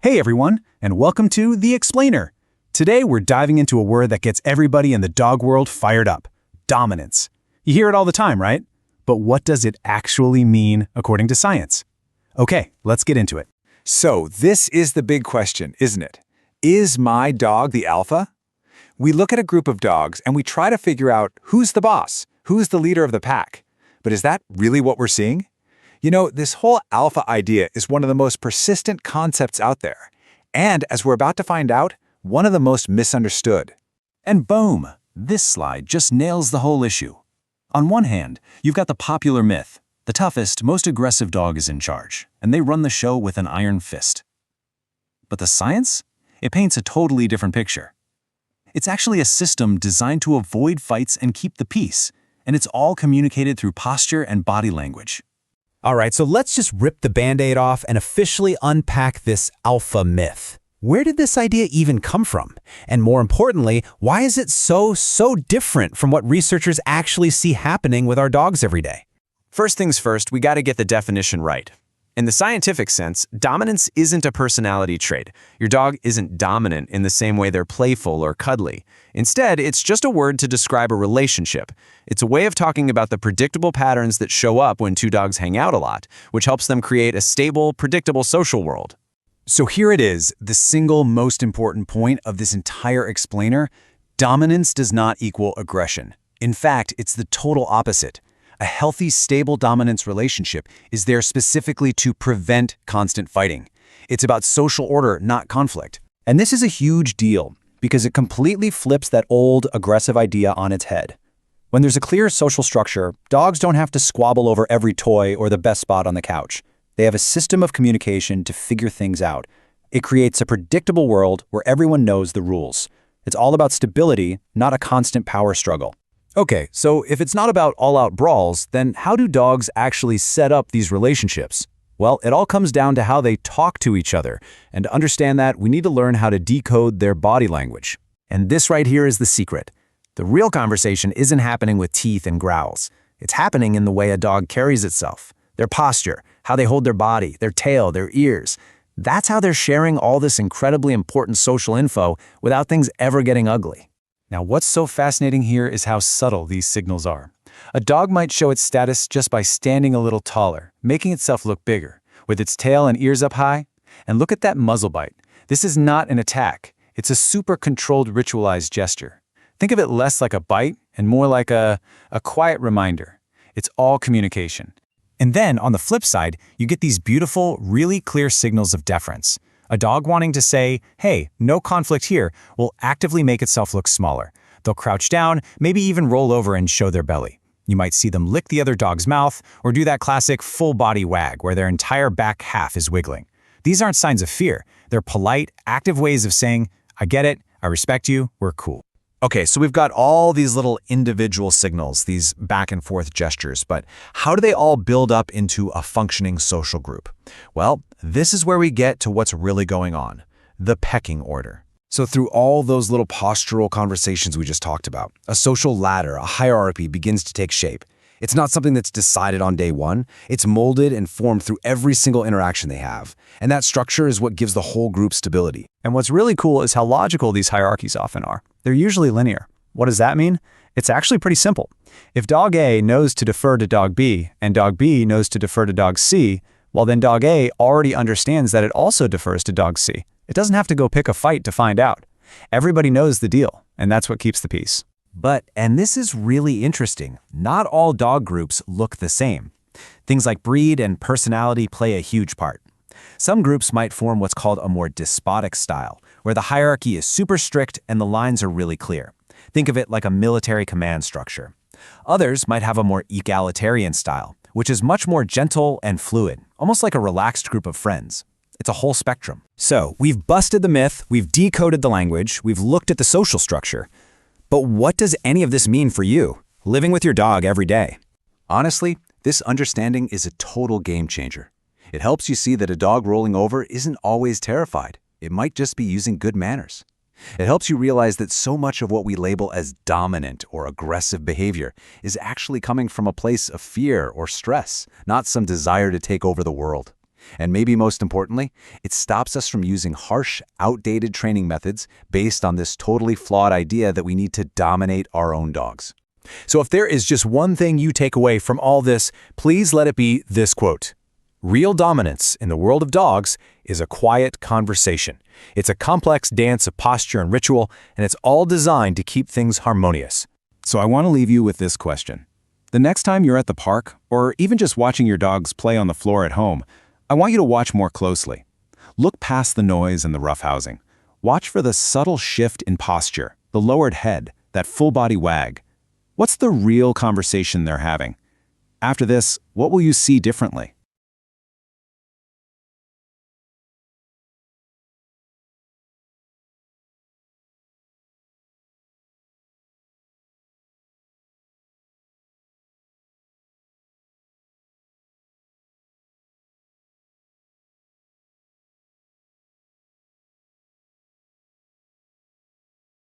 Hey everyone, and welcome to The Explainer. Today we're diving into a word that gets everybody in the dog world fired up: dominance. You hear it all the time, right? But what does it actually mean according to science? Okay, let's get into it. So this is the big question, isn't it? Is my dog the alpha? We look at a group of dogs and we try to figure out who's the boss, who's the leader of the pack. But is that really what we're seeing? You know, this whole alpha idea is one of the most persistent concepts out there. And as we're about to find out, one of the most misunderstood. And boom, this slide just nails the whole issue. On one hand, you've got the popular myth: the toughest, most aggressive dog is in charge, and they run the show with an iron fist. But the science? It paints a totally different picture. It's actually a system designed to avoid fights and keep the peace, and it's all communicated through posture and body language. All right, so let's just rip the Band-Aid off and officially unpack this alpha myth. Where did this idea even come from? And more importantly, why is it so different from what researchers actually see happening with our dogs every day? First things first, we got to get the definition right. In the scientific sense, dominance isn't a personality trait. Your dog isn't dominant in the same way they're playful or cuddly. Instead, it's just a word to describe a relationship. It's a way of talking about the predictable patterns that show up when two dogs hang out a lot, which helps them create a stable, predictable social world. So here it is, the single most important point of this entire explainer: dominance does not equal aggression. In fact, it's the total opposite. A healthy, stable dominance relationship is there specifically to prevent constant fighting. It's about social order, not conflict. And this is a huge deal because it completely flips that old, aggressive idea on its head. When there's a clear social structure, dogs don't have to squabble over every toy or the best spot on the couch. They have a system of communication to figure things out. It creates a predictable world where everyone knows the rules. It's all about stability, not a constant power struggle. Okay, so if it's not about all-out brawls, then how do dogs actually set up these relationships? Well, it all comes down to how they talk to each other, and to understand that, we need to learn how to decode their body language. And this right here is the secret. The real conversation isn't happening with teeth and growls. It's happening in the way a dog carries itself, their posture, how they hold their body, their tail, their ears. That's how they're sharing all this incredibly important social info without things ever getting ugly. Now, what's so fascinating here is how subtle these signals are. A dog might show its status just by standing a little taller, making itself look bigger, with its tail and ears up high. And look at that muzzle bite. This is not an attack. It's a super controlled, ritualized gesture. Think of it less like a bite and more like a quiet reminder. It's all communication. And then, on the flip side, you get these beautiful, really clear signals of deference. A dog wanting to say, hey, no conflict here, will actively make itself look smaller. They'll crouch down, maybe even roll over and show their belly. You might see them lick the other dog's mouth or do that classic full-body wag where their entire back half is wiggling. These aren't signs of fear. They're polite, active ways of saying, I get it, I respect you, we're cool. Okay, so we've got all these little individual signals, these back and forth gestures, but how do they all build up into a functioning social group? Well, this is where we get to what's really going on: the pecking order. So through all those little postural conversations we just talked about, a social ladder, a hierarchy begins to take shape. It's not something that's decided on day one. It's molded and formed through every single interaction they have. And that structure is what gives the whole group stability. And what's really cool is how logical these hierarchies often are. They're usually linear. What does that mean? It's actually pretty simple. If dog A knows to defer to dog B, and dog B knows to defer to dog C, well then dog A already understands that it also defers to dog C. It doesn't have to go pick a fight to find out. Everybody knows the deal, and that's what keeps the peace. But, and this is really interesting, not all dog groups look the same. Things like breed and personality play a huge part. Some groups might form what's called a more despotic style, where the hierarchy is super strict and the lines are really clear. Think of it like a military command structure. Others might have a more egalitarian style, which is much more gentle and fluid, almost like a relaxed group of friends. It's a whole spectrum. So, we've busted the myth, we've decoded the language, we've looked at the social structure. But what does any of this mean for you, living with your dog every day? Honestly, this understanding is a total game changer. It helps you see that a dog rolling over isn't always terrified. It might just be using good manners. It helps you realize that so much of what we label as dominant or aggressive behavior is actually coming from a place of fear or stress, not some desire to take over the world. And maybe most importantly, it stops us from using harsh, outdated training methods based on this totally flawed idea that we need to dominate our own dogs. So if there is just one thing you take away from all this, please let it be this quote. Real dominance in the world of dogs is a quiet conversation. It's a complex dance of posture and ritual, and it's all designed to keep things harmonious. So I want to leave you with this question. The next time you're at the park, or even just watching your dogs play on the floor at home, I want you to watch more closely. Look past the noise and the roughhousing. Watch for the subtle shift in posture, the lowered head, that full body wag. What's the real conversation they're having? After this, what will you see differently?